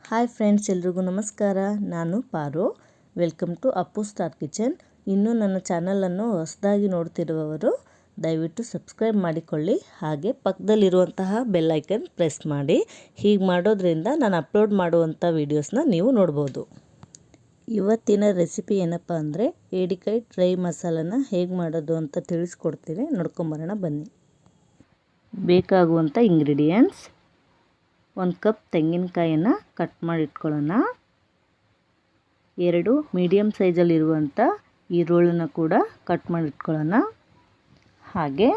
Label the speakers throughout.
Speaker 1: Hi friends, ಎಲ್ರಿಗೂ ನಮಸ್ಕಾರ. ನಾನು Paru. Welcome to Appu star kitchen. ಇನ್ನೂ ನನ್ನ ಚಾನಲನ್ನು ಹೊಸದಾಗಿ ನೋಡ್ತಿರುವವರು ದಯವಿಟ್ಟು ಸಬ್ಸ್ಕ್ರೈಬ್ ಮಾಡಿಕೊಳ್ಳಿ. ಹಾಗೆ ಪಕ್ಕದಲ್ಲಿರುವಂತಹ ಬೆಲ್ ಐಕನ್ ಪ್ರೆಸ್ ಮಾಡಿ. ಹೀಗೆ ಮಾಡೋದ್ರಿಂದ ನಾನು ಅಪ್ಲೋಡ್ ಮಾಡುವಂಥ ವೀಡಿಯೋಸ್ನ ನೀವು ನೋಡ್ಬೋದು. ಇವತ್ತಿನ ರೆಸಿಪಿ ಏನಪ್ಪ ಅಂದರೆ ಏಡಿಕಾಯಿ ಡ್ರೈ ಮಸಾಲನ ಹೇಗೆ ಮಾಡೋದು ಅಂತ ತಿಳಿಸ್ಕೊಡ್ತೀನಿ. ನೋಡ್ಕೊಂಬರೋಣ ಬನ್ನಿ. ಬೇಕಾಗುವಂಥ ಇಂಗ್ರೀಡಿಯೆಂಟ್ಸ್: 1 ಕಪ್ ತೆಂಗಿನಕಾಯನ್ನು ಕಟ್ ಮಾಡಿ ಇಟ್ಕೊಳ್ಳೋಣ. 2 ಮೀಡಿಯಮ್ ಸೈಜಲ್ಲಿರುವಂಥ ಈರುಳ್ಳಿನ ಕೂಡ ಕಟ್ ಮಾಡಿ ಇಟ್ಕೊಳ್ಳೋಣ. ಹಾಗೆ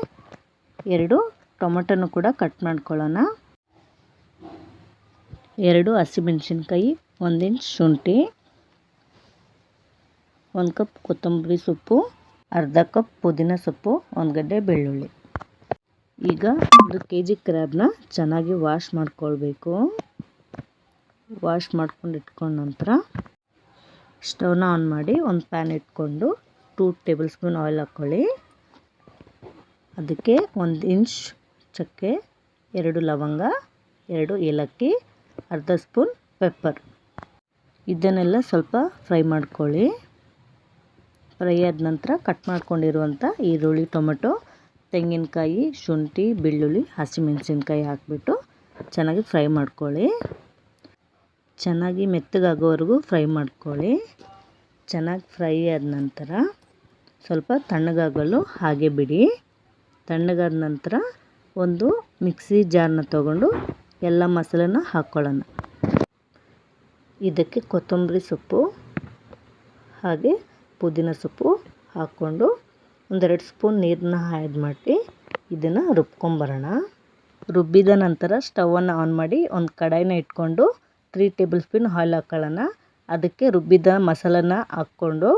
Speaker 1: 2 ಟೊಮೆಟೊನು ಕೂಡ ಕಟ್ ಮಾಡ್ಕೊಳ್ಳೋಣ. 2 ಹಸಿಮೆಣಸಿನ್ಕಾಯಿ, 1 ಇಂಚ್ ಶುಂಠಿ, 1 ಕಪ್ ಕೊತ್ತಂಬರಿ ಸೊಪ್ಪು, ಅರ್ಧ ಕಪ್ ಪುದೀನ ಸೊಪ್ಪು, 1 ಗಡ್ಡೆ ಬೆಳ್ಳುಳ್ಳಿ. ಈಗ 1 kg ಕ್ರ್ಯಾಬ್ನ ಚೆನ್ನಾಗಿ ವಾಶ್ ಮಾಡ್ಕೊಳ್ಬೇಕು. ವಾಶ್ ಮಾಡ್ಕೊಂಡು ಇಟ್ಕೊಂಡ ನಂತರ ಸ್ಟವ್ನ ಆನ್ ಮಾಡಿ ಒಂದು ಪ್ಯಾನ್ ಇಟ್ಕೊಂಡು 2 ಟೇಬಲ್ ಸ್ಪೂನ್ ಆಯಿಲ್ ಹಾಕ್ಕೊಳ್ಳಿ. ಅದಕ್ಕೆ 1 ಇಂಚ್ ಚಕ್ಕೆ, 2 ಲವಂಗ, 2 ಏಲಕ್ಕಿ, ಅರ್ಧ ಸ್ಪೂನ್ ಪೆಪ್ಪರ್. ಇದನ್ನೆಲ್ಲ ಸ್ವಲ್ಪ ಫ್ರೈ ಮಾಡ್ಕೊಳ್ಳಿ. ಫ್ರೈ ಆದ ನಂತರ ಕಟ್ ಮಾಡ್ಕೊಂಡಿರುವಂಥ ಈರುಳ್ಳಿ, ಟೊಮೆಟೊ, ತೆಂಗಿನಕಾಯಿ, ಶುಂಠಿ, ಬೆಳ್ಳುಳ್ಳಿ, ಹಸಿಮೆಣಸಿನ್ಕಾಯಿ ಹಾಕಿಬಿಟ್ಟು ಚೆನ್ನಾಗಿ ಫ್ರೈ ಮಾಡ್ಕೊಳ್ಳಿ. ಚೆನ್ನಾಗಿ ಮೆತ್ತಗಾಗೋವರೆಗೂ ಫ್ರೈ ಮಾಡ್ಕೊಳ್ಳಿ. ಚೆನ್ನಾಗಿ ಫ್ರೈ ಆದ ನಂತರ ಸ್ವಲ್ಪ ತಣ್ಣಗಾಗಲು ಹಾಗೆ ಬಿಡಿ. ತಣ್ಣಗಾದ ನಂತರ ಒಂದು ಮಿಕ್ಸಿ ಜಾರ್ನ ತೊಗೊಂಡು ಎಲ್ಲ ಮಸಾಲೆನ ಹಾಕ್ಕೊಳ್ಳೋಣ. ಇದಕ್ಕೆ ಕೊತ್ತಂಬರಿ ಸೊಪ್ಪು ಹಾಗೆ ಪುದೀನ ಸೊಪ್ಪು ಹಾಕ್ಕೊಂಡು 1-2 ಸ್ಪೂನ್ ನೀರನ್ನ ಆ್ಯಡ್ ಮಾಡಿ ಇದನ್ನು ರುಬ್ಕೊಂಬರೋಣ. ರುಬ್ಬಿದ ನಂತರ ಸ್ಟವನ್ನು ಆನ್ ಮಾಡಿ ಒಂದು ಕಡಾಯಿನ ಇಟ್ಕೊಂಡು 3 ಟೇಬಲ್ ಸ್ಪೂನ್ ಆಯಿಲ್ ಹಾಕ್ಕೊಳ್ಳೋಣ. ಅದಕ್ಕೆ ರುಬ್ಬಿದ ಮಸಾಲನ ಹಾಕ್ಕೊಂಡು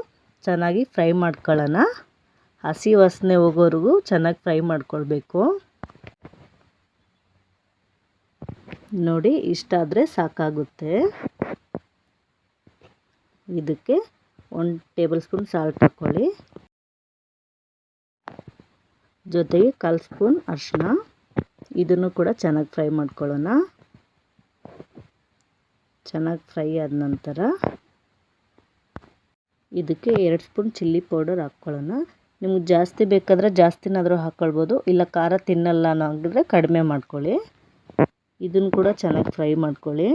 Speaker 1: ಚೆನ್ನಾಗಿ ಫ್ರೈ ಮಾಡ್ಕೊಳ್ಳೋಣ. ಹಸಿ ವಾಸನೆ ಹೋಗೋವರೆಗೂ ಚೆನ್ನಾಗಿ ಫ್ರೈ ಮಾಡ್ಕೊಳ್ಬೇಕು. ನೋಡಿ, ಇಷ್ಟಾದರೆ ಸಾಕಾಗುತ್ತೆ. ಇದಕ್ಕೆ 1 ಟೇಬಲ್ ಸ್ಪೂನ್ ಸಾಲ್ಟ್ ಹಾಕ್ಕೊಳ್ಳಿ. ಜೊತೆಗೆ 1/4 ಸ್ಪೂನ್ ಅರಿಶಿನ. ಇದನ್ನು ಕೂಡ ಚೆನ್ನಾಗಿ ಫ್ರೈ ಮಾಡ್ಕೊಳ್ಳೋಣ. ಚೆನ್ನಾಗಿ ಫ್ರೈ ಆದ ನಂತರ ಇದಕ್ಕೆ 2 ಸ್ಪೂನ್ ಚಿಲ್ಲಿ ಪೌಡರ್ ಹಾಕ್ಕೊಳ್ಳೋಣ. ನಿಮ್ಗೆ ಜಾಸ್ತಿ ಬೇಕಾದರೆ ಜಾಸ್ತಿನಾದರೂ ಹಾಕ್ಕೊಳ್ಬೋದು, ಇಲ್ಲ ಖಾರ ತಿನ್ನಲ್ಲ ಅನ್ನೋಂಗಿದ್ರೆ ಕಡಿಮೆ ಮಾಡ್ಕೊಳ್ಳಿ. ಇದನ್ನು ಕೂಡ ಚೆನ್ನಾಗಿ ಫ್ರೈ ಮಾಡ್ಕೊಳ್ಳಿ.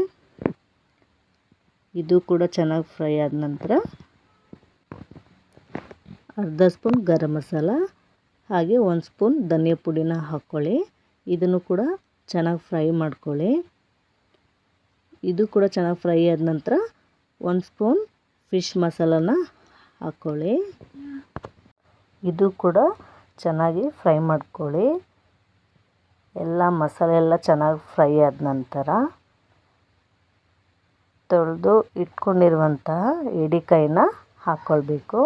Speaker 1: ಇದು ಕೂಡ ಚೆನ್ನಾಗಿ ಫ್ರೈ ಆದ ನಂತರ ಅರ್ಧ ಸ್ಪೂನ್ ಗರಂ ಮಸಾಲ ಹಾಗೆ 1 ಸ್ಪೂನ್ ಧನಿಯಾ ಪುಡಿನ ಹಾಕ್ಕೊಳ್ಳಿ. ಇದನ್ನು ಕೂಡ ಚೆನ್ನಾಗಿ ಫ್ರೈ ಮಾಡ್ಕೊಳ್ಳಿ. ಇದು ಕೂಡ ಚೆನ್ನಾಗಿ ಫ್ರೈ ಆದ ನಂತರ 1 ಸ್ಪೂನ್ ಫಿಶ್ ಮಸಾಲನ ಹಾಕ್ಕೊಳ್ಳಿ. ಇದು ಕೂಡ ಚೆನ್ನಾಗಿ ಫ್ರೈ ಮಾಡ್ಕೊಳ್ಳಿ. ಎಲ್ಲ ಮಸಾಲೆ ಎಲ್ಲ ಚೆನ್ನಾಗಿ ಫ್ರೈ ಆದ ನಂತರ ತೊಳೆದು ಇಟ್ಕೊಂಡಿರುವಂತಹ ಏಡಿಕಾಯಿನ ಹಾಕ್ಕೊಳ್ಬೇಕು.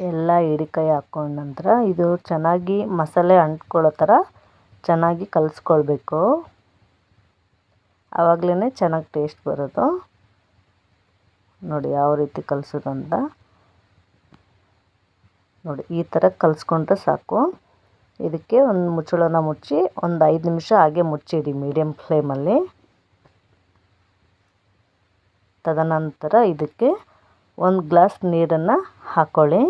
Speaker 1: ಎಲ್ಲ ಏಡಿಕಾಯಿ ಹಾಕ್ಕೊಂಡ ನಂತರ ಇದು ಚೆನ್ನಾಗಿ ಮಸಾಲೆ ಅಂಟ್ಕೊಳ್ಳೋ ಥರ ಚೆನ್ನಾಗಿ ಕಲಿಸ್ಕೊಳ್ಬೇಕು. ಆವಾಗಲೇ ಚೆನ್ನಾಗಿ ಟೇಸ್ಟ್ ಬರೋದು. ನೋಡಿ ಯಾವ ರೀತಿ ಕಲಿಸೋದು ಅಂತ. ನೋಡಿ, ಈ ಥರ ಕಲಿಸ್ಕೊಂಡ್ರೆ ಸಾಕು. ಇದಕ್ಕೆ ಒಂದು ಮುಚ್ಚಳನ ಮುಚ್ಚಿ ಒಂದು 5 ನಿಮಿಷ ಹಾಗೆ ಮುಚ್ಚಿಡಿ ಮೀಡಿಯಮ್ ಫ್ಲೇಮಲ್ಲಿ. ತದನಂತರ ಇದಕ್ಕೆ 1 ಗ್ಲಾಸ್ ನೀರನ್ನು ಹಾಕ್ಕೊಳ್ಳಿ.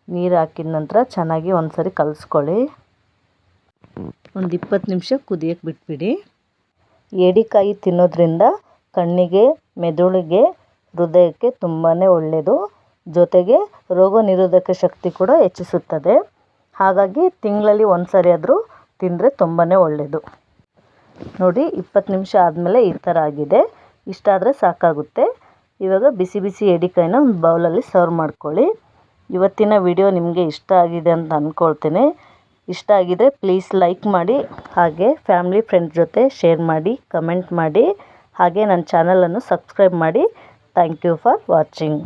Speaker 1: ನೀರು ಹಾಕಿದ ನಂತರ ಚೆನ್ನಾಗಿ ಒಂದು ಸರಿ ಕಲಿಸ್ಕೊಳ್ಳಿ. ಒಂದು 20 ನಿಮಿಷ ಕುದಿಯೋಕ್ಕೆ ಬಿಟ್ಬಿಡಿ. ಏಡಿಕಾಯಿ ತಿನ್ನೋದ್ರಿಂದ ಕಣ್ಣಿಗೆ, ಮೆದುಳಿಗೆ, ಹೃದಯಕ್ಕೆ ತುಂಬಾ ಒಳ್ಳೆಯದು. ಜೊತೆಗೆ ರೋಗ ನಿರೋಧಕ ಶಕ್ತಿ ಕೂಡ ಹೆಚ್ಚಿಸುತ್ತದೆ. ಹಾಗಾಗಿ ತಿಂಗಳಲ್ಲಿ 1 ಸರಿ ಆದರೂ ತಿಂದರೆ ತುಂಬಾ ಒಳ್ಳೆಯದು. ನೋಡಿ, 20 ನಿಮಿಷ ಆದಮೇಲೆ ಈ ಥರ ಆಗಿದೆ. ಇಷ್ಟಾದರೆ ಸಾಕಾಗುತ್ತೆ. ಇವಾಗ ಬಿಸಿ ಬಿಸಿ ಏಡಿಕಾಯಿನ ಒಂದು ಬೌಲಲ್ಲಿ ಸರ್ವ್ ಮಾಡ್ಕೊಳ್ಳಿ. ಇವತ್ತಿನ ವಿಡಿಯೋ ನಿಮಗೆ ಇಷ್ಟ ಆಗಿದೆ ಅಂತ ಅಂದ್ಕೊಳ್ತೇನೆ. ಇಷ್ಟ ಆಗಿದರೆ ಪ್ಲೀಸ್ ಲೈಕ್ ಮಾಡಿ, ಹಾಗೆ ಫ್ಯಾಮಿಲಿ ಫ್ರೆಂಡ್ಸ್ ಜೊತೆ ಶೇರ್ ಮಾಡಿ, ಕಮೆಂಟ್ ಮಾಡಿ, ಹಾಗೆ ನನ್ನ ಚಾನಲನ್ನು ಸಬ್ಸ್ಕ್ರೈಬ್ ಮಾಡಿ. Thank you for watching.